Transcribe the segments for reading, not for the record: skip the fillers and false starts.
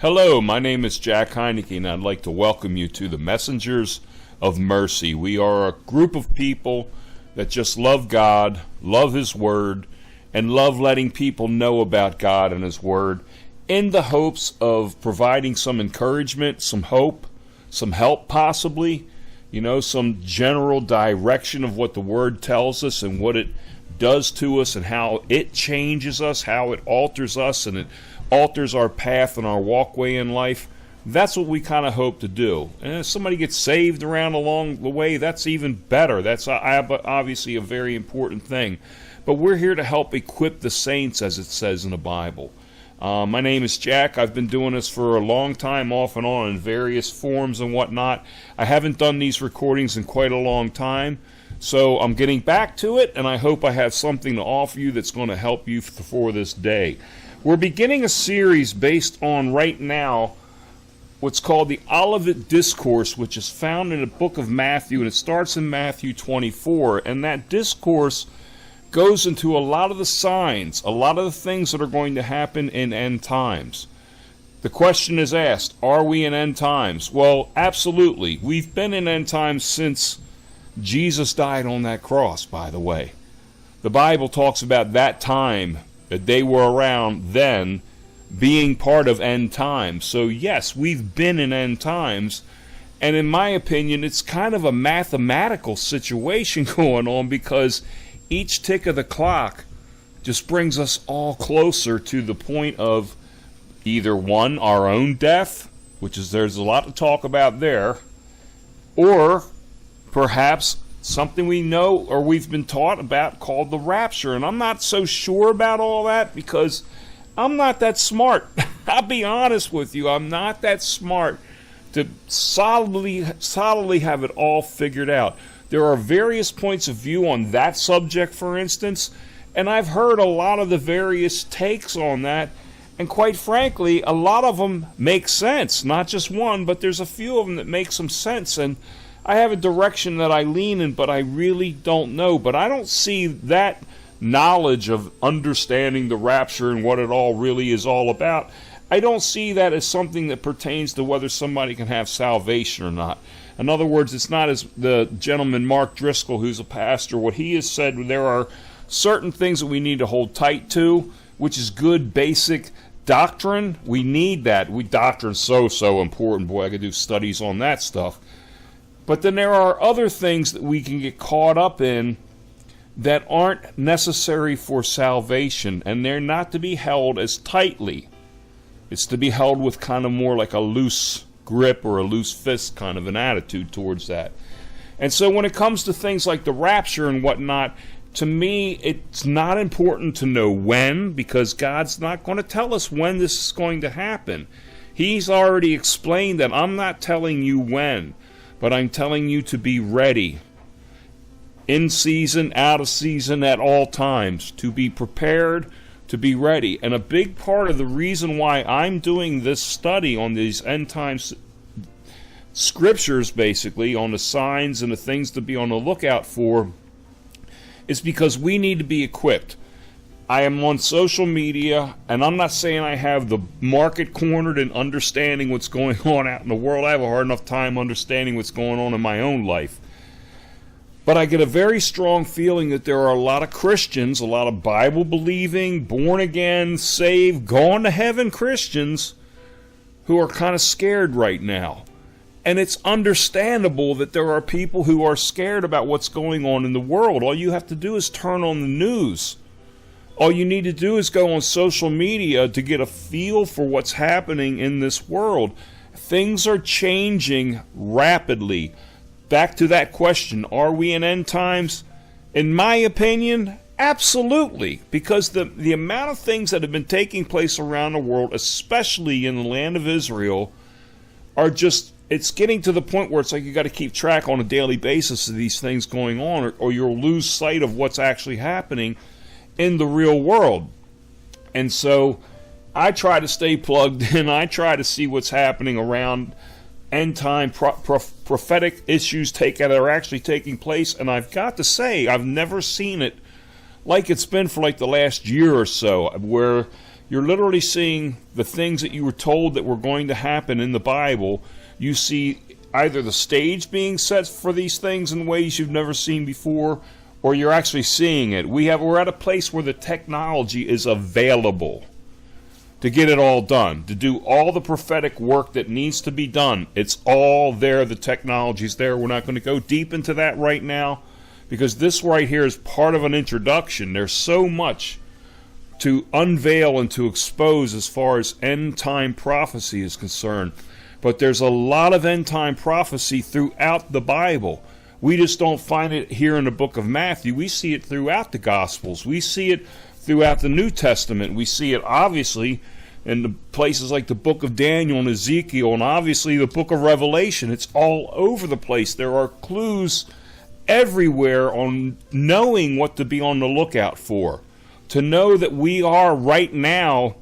Hello, my name is Jack Heineke, and I'd like to welcome you to the Messengers of Mercy. We are a group of people that just love God, love His Word, and love letting people know about God and His Word in the hopes of providing some encouragement, some hope, some help possibly, some general direction of what the Word tells us and what it does to us and how it changes us, how it alters us, and it alters our path and our walkway in life. That's what we kind of hope to do. And if somebody gets saved along the way, that's even better. That's obviously a very important thing. But we're here to help equip the saints, as it says in the Bible. My name is Jack. I've been doing this for a long time, off and on, in various forms and whatnot. I haven't done these recordings in quite a long time, so I'm getting back to it, and I hope I have something to offer you that's going to help you for this day. We're beginning a series based on, right now, what's called the Olivet Discourse, which is found in the book of Matthew, and it starts in Matthew 24. And that discourse goes into a lot of the signs, a lot of the things that are going to happen in end times. The question is asked, are we in end times? Well, absolutely. We've been in end times since Jesus died on that cross, by the way. The Bible talks about that time that they were around then being part of end times. So yes, we've been in end times, and in my opinion, it's kind of a mathematical situation going on, because each tick of the clock just brings us all closer to the point of either one, our own death, which is, there's a lot to talk about there, or perhaps something we know or we've been taught about called the Rapture. And I'm not so sure about all that because I'm not that smart. I'll be honest with you. I'm not that smart to solidly have it all figured out. There are various points of view on that subject, for instance, and I've heard a lot of the various takes on that, and quite frankly, a lot of them make sense. Not just one, but there's a few of them that make some sense, and I have a direction that I lean in, but I really don't know. But I don't see that knowledge of understanding the rapture and what it all really is all about. I don't see that as something that pertains to whether somebody can have salvation or not. In other words, it's not as the gentleman Mark Driscoll, who's a pastor, what he has said, there are certain things that we need to hold tight to, which is good basic doctrine. We need that. Doctrine's so important. Boy, I could do studies on that stuff. But then there are other things that we can get caught up in that aren't necessary for salvation, and they're not to be held as tightly. It's to be held with kind of more like a loose grip or a loose fist kind of an attitude towards that. And so when it comes to things like the rapture and whatnot, to me, it's not important to know when, because God's not going to tell us when this is going to happen. He's already explained that. I'm not telling you when, but I'm telling you to be ready. In season, out of season, at all times. To be prepared, to be ready. And a big part of the reason why I'm doing this study on these end times scriptures, basically, on the signs and the things to be on the lookout for, is because we need to be equipped. I am on social media, and I'm not saying I have the market cornered in understanding what's going on out in the world. I have a hard enough time understanding what's going on in my own life. But I get a very strong feeling that there are a lot of Christians, a lot of Bible-believing, born-again, saved, gone-to-heaven Christians who are kind of scared right now. And it's understandable that there are people who are scared about what's going on in the world. All you have to do is turn on the news. All you need to do is go on social media to get a feel for what's happening in this world. Things are changing rapidly. Back to that question, are we in end times? In my opinion, absolutely. Because the amount of things that have been taking place around the world, especially in the land of Israel, are just, it's getting to the point where it's like you got to keep track on a daily basis of these things going on, or you'll lose sight of what's actually happening in the real world. And so I try to stay plugged in. I try to see what's happening around end time prophetic issues that are actually taking place. And I've got to say, I've never seen it like it's been for like the last year or so, where You're literally seeing the things that you were told that were going to happen in the Bible. You see either the stage being set for these things in ways you've never seen before, or you're actually seeing it. We're at a place where the technology is available to get it all done, to do all the prophetic work that needs to be done. It's all there. The technology's there. We're not going to go deep into that right now, because this right here is part of an introduction. There's so much to unveil and to expose as far as end-time prophecy is concerned. But there's a lot of end-time prophecy throughout the Bible. We just don't find it here in the book of Matthew. We see it throughout the Gospels. We see it throughout the New Testament. We see it obviously in the places like the book of Daniel and Ezekiel, and obviously the book of Revelation. It's all over the place. There are clues everywhere on knowing what to be on the lookout for. To know that we are right now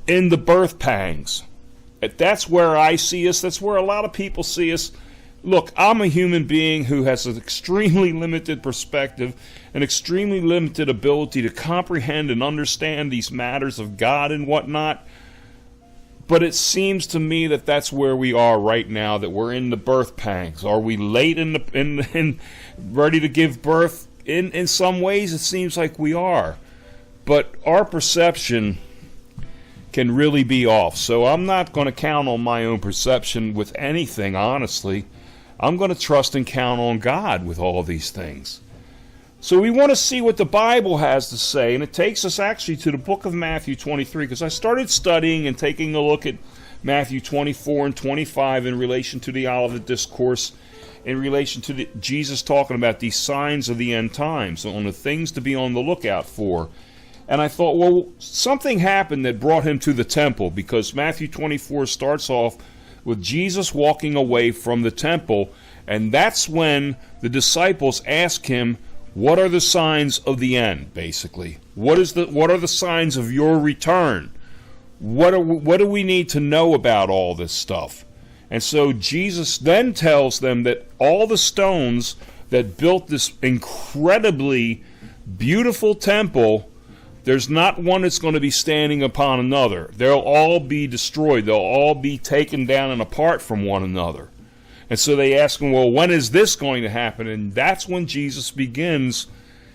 in the birth pangs. That's where I see us. That's where a lot of people see us. Look, I'm a human being who has an extremely limited perspective, an extremely limited ability to comprehend and understand these matters of God and whatnot. But it seems to me that that's where we are right now, that we're in the birth pangs. Are we late in ready to give birth? In some ways, it seems like we are. But our perception can really be off. So I'm not going to count on my own perception with anything, honestly. I'm going to trust and count on God with all these things. So we want to see what the Bible has to say, and it takes us actually to the book of Matthew 23, because I started studying and taking a look at Matthew 24 and 25 in relation to the Olivet Discourse, in relation to Jesus talking about these signs of the end times, on the things to be on the lookout for. And I thought, well, something happened that brought him to the temple, because Matthew 24 starts off with Jesus walking away from the temple, and that's when the disciples ask him, what are the signs of the end, basically? What are the signs of your return? What do we need to know about all this stuff? And so Jesus then tells them that all the stones that built this incredibly beautiful temple, there's not one that's going to be standing upon another. They'll all be destroyed. They'll all be taken down and apart from one another. And so they ask him, well, when is this going to happen? And that's when Jesus begins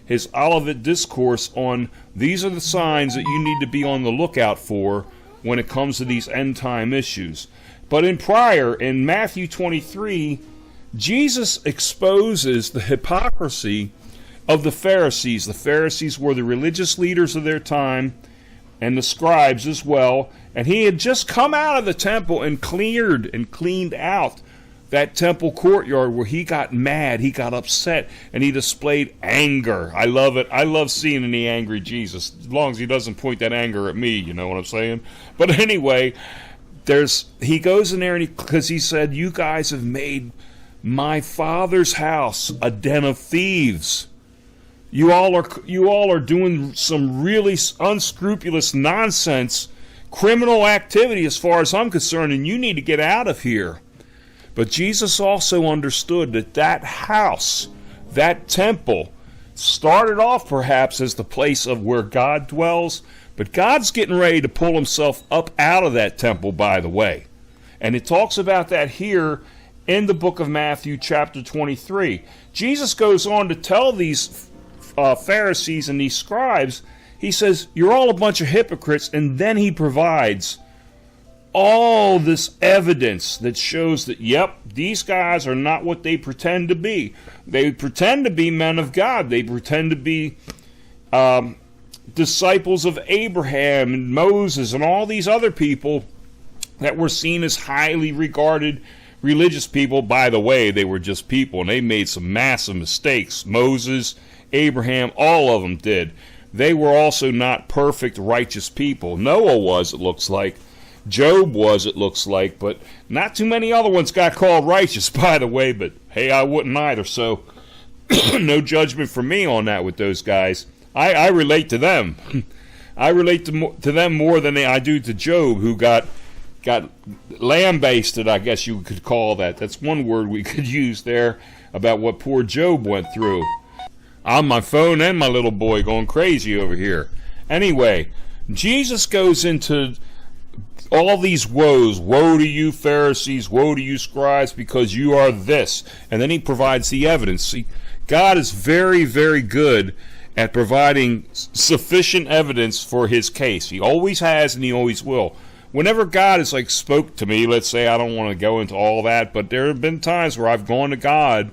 his Olivet Discourse on these are the signs that you need to be on the lookout for when it comes to these end-time issues. But in Matthew 23, Jesus exposes the hypocrisy of the Pharisees. The Pharisees were the religious leaders of their time, and the scribes as well. And he had just come out of the temple and cleaned out that temple courtyard, where he got mad, he got upset, and he displayed anger. I love it. I love seeing any angry Jesus, as long as he doesn't point that anger at me, you know what I'm saying? But anyway, he goes in there, because he said, you guys have made my Father's house a den of thieves. You all are doing some really unscrupulous nonsense, criminal activity as far as I'm concerned, and you need to get out of here. But Jesus also understood that house, that temple, started off perhaps as the place of where God dwells, but God's getting ready to pull himself up out of that temple, by the way. And it talks about that here in the book of Matthew chapter 23. Jesus goes on to tell these Pharisees and these scribes, he says, you're all a bunch of hypocrites, and then he provides all this evidence that shows that, yep, these guys are not what they pretend to be. They pretend to be men of God. They pretend to be disciples of Abraham and Moses and all these other people that were seen as highly regarded religious people. By the way, they were just people, and they made some massive mistakes. Moses, Abraham, all of them did. They were also not perfect, righteous people. Noah was, it looks like. Job was, it looks like, but not too many other ones got called righteous, by the way, but hey, I wouldn't either, so no judgment for me on that with those guys. I relate to them. I relate to them more than I do to Job, who got lambasted, I guess you could call that. That's one word we could use there about what poor Job went through. On my phone and my little boy going crazy over here. Anyway, Jesus goes into all these woes. Woe to you, Pharisees. Woe to you, scribes, because you are this. And then he provides the evidence. See, God is very, very good at providing sufficient evidence for his case. He always has and he always will. Whenever God has spoke to me, let's say, I don't want to go into all that, but there have been times where I've gone to God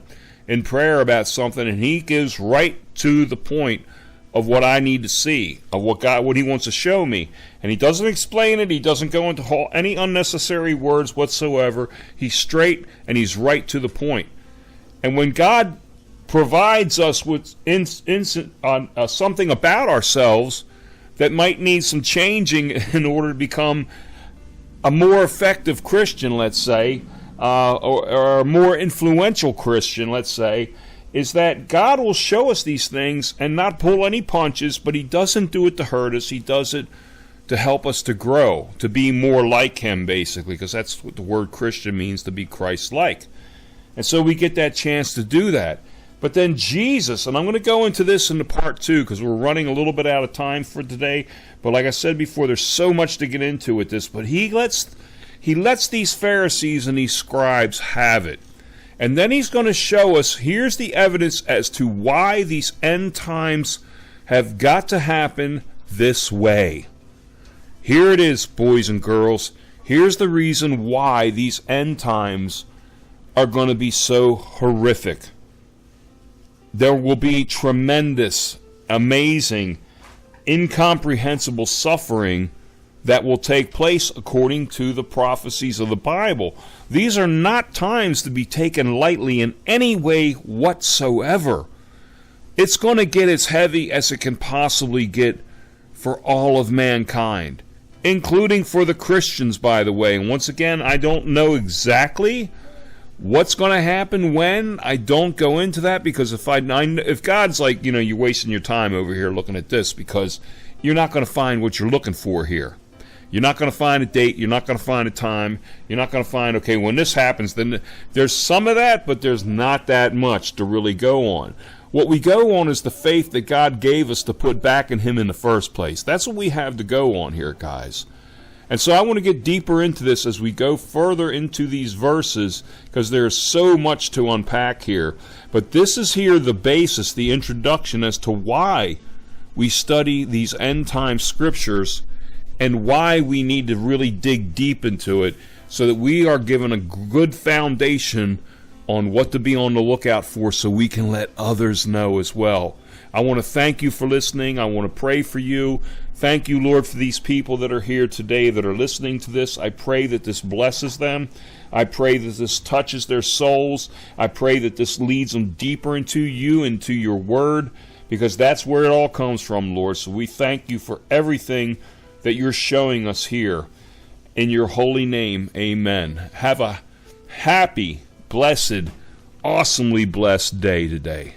in prayer about something and he gives right to the point of what I need to see, of what he wants to show me. And he doesn't explain it. He doesn't go into any unnecessary words whatsoever. He's straight and he's right to the point. And when God provides us with something about ourselves that might need some changing in order to become a more effective Christian, let's say, or a more influential Christian, let's say, is that God will show us these things and not pull any punches, but he doesn't do it to hurt us. He does it to help us to grow, to be more like him, basically, because that's what the word Christian means, to be Christ-like. And so we get that chance to do that. But then Jesus, and I'm going to go into this in the part 2 because we're running a little bit out of time for today, but like I said before, there's so much to get into with this, but he lets these Pharisees and these scribes have it. And then he's going to show us, here's the evidence as to why these end times have got to happen this way. Here it is, boys and girls. Here's the reason why these end times are going to be so horrific. There will be tremendous, amazing, incomprehensible suffering that will take place according to the prophecies of the Bible. These are not times to be taken lightly in any way whatsoever. It's going to get as heavy as it can possibly get for all of mankind, including for the Christians, by the way. And once again, I don't know exactly what's going to happen when. I don't go into that because if God's like, you're wasting your time over here looking at this, because you're not going to find what you're looking for here. You're not going to find a date. You're not going to find a time. You're not going to find, okay, when this happens, then there's some of that, but there's not that much to really go on. What we go on is the faith that God gave us to put back in him in the first place. That's what we have to go on here, guys. And so I want to get deeper into this as we go further into these verses, because there's so much to unpack here. But this is here the basis, the introduction as to why we study these end time scriptures and why we need to really dig deep into it so that we are given a good foundation on what to be on the lookout for so we can let others know as well. I want to thank you for listening. I want to pray for you. Thank you, Lord, for these people that are here today that are listening to this. I pray that this blesses them. I pray that this touches their souls. I pray that this leads them deeper into you, into your word, because that's where it all comes from, Lord. So we thank you for everything that you're showing us here. In your holy name, amen. Have a happy, blessed, awesomely blessed day today.